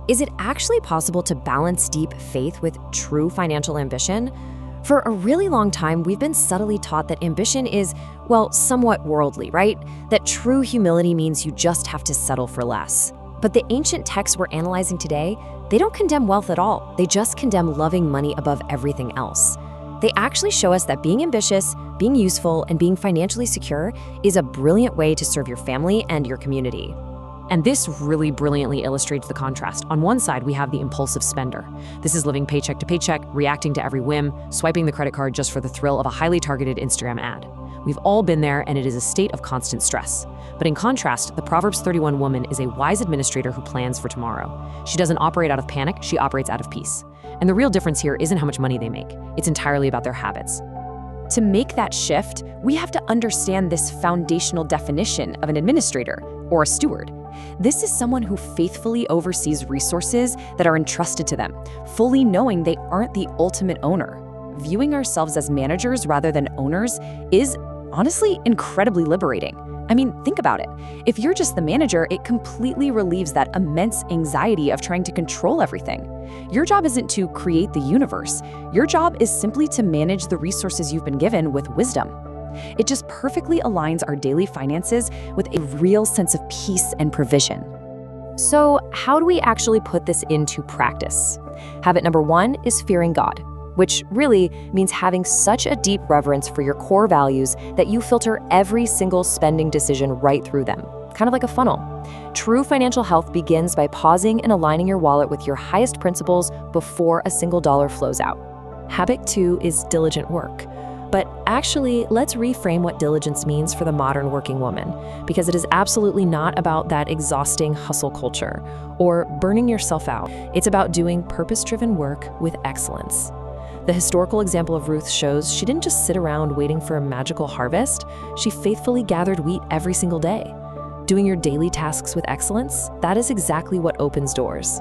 Is it actually possible to balance deep faith with true financial ambition? For a really long time, we've been subtly taught that ambition is, well, somewhat worldly, right? That true humility means you just have to settle for less. But the ancient texts we're analyzing today, they don't condemn wealth at all. They just condemn loving money above everything else. They actually show us that being ambitious, being useful, and being financially secure is a brilliant way to serve your family and your community. And this really brilliantly illustrates the contrast. On one side, we have the impulsive spender. This is living paycheck to paycheck, reacting to every whim, swiping the credit card just for the thrill of a highly targeted Instagram ad. We've all been there, and it is a state of constant stress. But in contrast, the Proverbs 31 woman is a wise administrator who plans for tomorrow. She doesn't operate out of panic, she operates out of peace. And the real difference here isn't how much money they make. It's entirely about their habits. To make that shift, we have to understand this foundational definition of an administrator, or a steward. This is someone who faithfully oversees resources that are entrusted to them, fully knowing they aren't the ultimate owner. Viewing ourselves as managers rather than owners is honestly incredibly liberating. I mean, think about it. If you're just the manager, it completely relieves that immense anxiety of trying to control everything. Your job isn't to create the universe. Your job is simply to manage the resources you've been given with wisdom. It just perfectly aligns our daily finances with a real sense of peace and provision. So, how do we actually put this into practice? Habit number 1 is fearing God, which really means having such a deep reverence for your core values that you filter every single spending decision right through them, kind of like a funnel. True financial health begins by pausing and aligning your wallet with your highest principles before a single dollar flows out. Habit 2 is diligent work. But actually, let's reframe what diligence means for the modern working woman, because it is absolutely not about that exhausting hustle culture or burning yourself out. It's about doing purpose-driven work with excellence. The historical example of Ruth shows she didn't just sit around waiting for a magical harvest, she faithfully gathered wheat every single day. Doing your daily tasks with excellence, that is exactly what opens doors.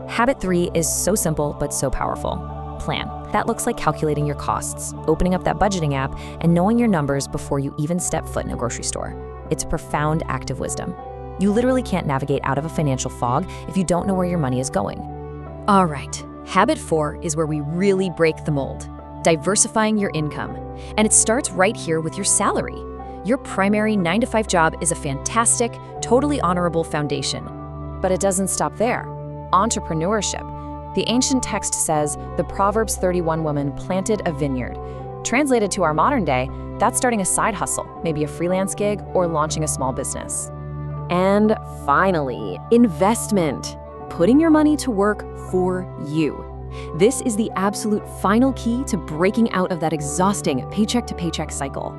Habit 3 is so simple but so powerful. Plan. That looks like calculating your costs, opening up that budgeting app, and knowing your numbers before you even step foot in a grocery store. It's a profound act of wisdom. You literally can't navigate out of a financial fog if you don't know where your money is going. All right, habit 4 is where we really break the mold, diversifying your income. And it starts right here with your salary. Your primary 9-to-5 job is a fantastic, totally honorable foundation. But it doesn't stop there. Entrepreneurship. The ancient text says the Proverbs 31 woman planted a vineyard. Translated to our modern day, that's starting a side hustle, maybe a freelance gig or launching a small business. And finally, investment. Putting your money to work for you. This is the absolute final key to breaking out of that exhausting paycheck-to-paycheck cycle.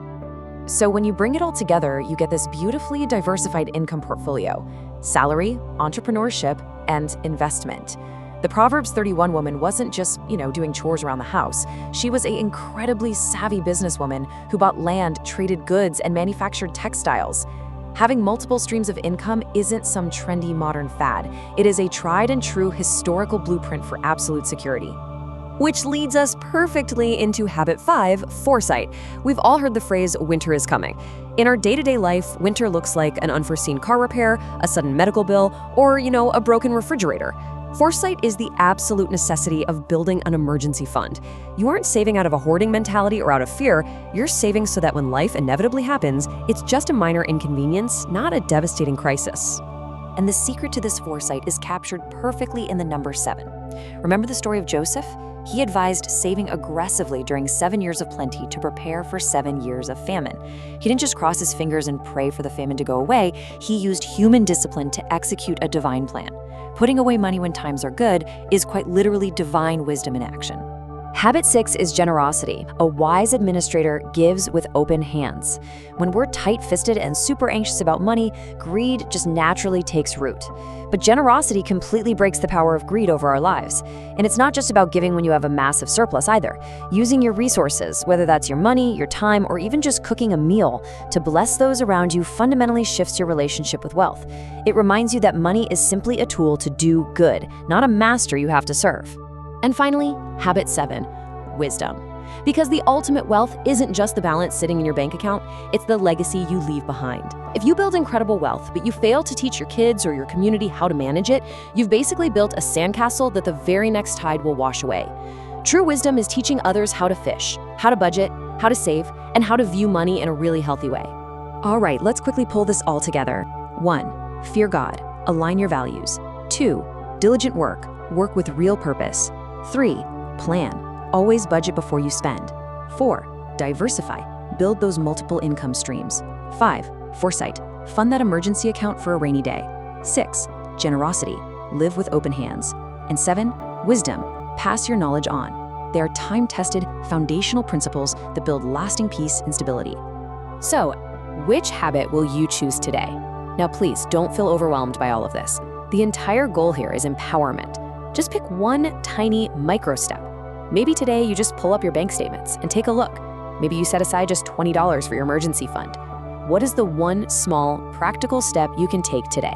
So when you bring it all together, you get this beautifully diversified income portfolio: salary, entrepreneurship, and investment. The Proverbs 31 woman wasn't just, doing chores around the house. She was an incredibly savvy businesswoman who bought land, traded goods, and manufactured textiles. Having multiple streams of income isn't some trendy modern fad. It is a tried and true historical blueprint for absolute security. Which leads us perfectly into habit 5, foresight. We've all heard the phrase, winter is coming. In our day-to-day life, winter looks like an unforeseen car repair, a sudden medical bill, or, a broken refrigerator. Foresight is the absolute necessity of building an emergency fund. You aren't saving out of a hoarding mentality or out of fear, you're saving so that when life inevitably happens, it's just a minor inconvenience, not a devastating crisis. And the secret to this foresight is captured perfectly in the number 7. Remember the story of Joseph? He advised saving aggressively during 7 years of plenty to prepare for 7 years of famine. He didn't just cross his fingers and pray for the famine to go away, he used human discipline to execute a divine plan. Putting away money when times are good is quite literally divine wisdom in action. Habit 6 is generosity. A wise administrator gives with open hands. When we're tight-fisted and super anxious about money, greed just naturally takes root. But generosity completely breaks the power of greed over our lives. And it's not just about giving when you have a massive surplus either. Using your resources, whether that's your money, your time, or even just cooking a meal, to bless those around you fundamentally shifts your relationship with wealth. It reminds you that money is simply a tool to do good, not a master you have to serve. And finally, habit 7, wisdom. Because the ultimate wealth isn't just the balance sitting in your bank account, it's the legacy you leave behind. If you build incredible wealth, but you fail to teach your kids or your community how to manage it, you've basically built a sandcastle that the very next tide will wash away. True wisdom is teaching others how to fish, how to budget, how to save, and how to view money in a really healthy way. All right, let's quickly pull this all together. 1. Fear God. Align your values. 2. Diligent work. Work with real purpose. 3. Plan. Always budget before you spend. 4. Diversify. Build those multiple income streams. 5. Foresight. Fund that emergency account for a rainy day. 6. Generosity. Live with open hands. And 7. Wisdom. Pass your knowledge on. They are time-tested, foundational principles that build lasting peace and stability. So, which habit will you choose today? Now, please don't feel overwhelmed by all of this. The entire goal here is empowerment. Just pick one tiny micro step. Maybe today you just pull up your bank statements and take a look. Maybe you set aside just $20 for your emergency fund. What is the one small, practical step you can take today?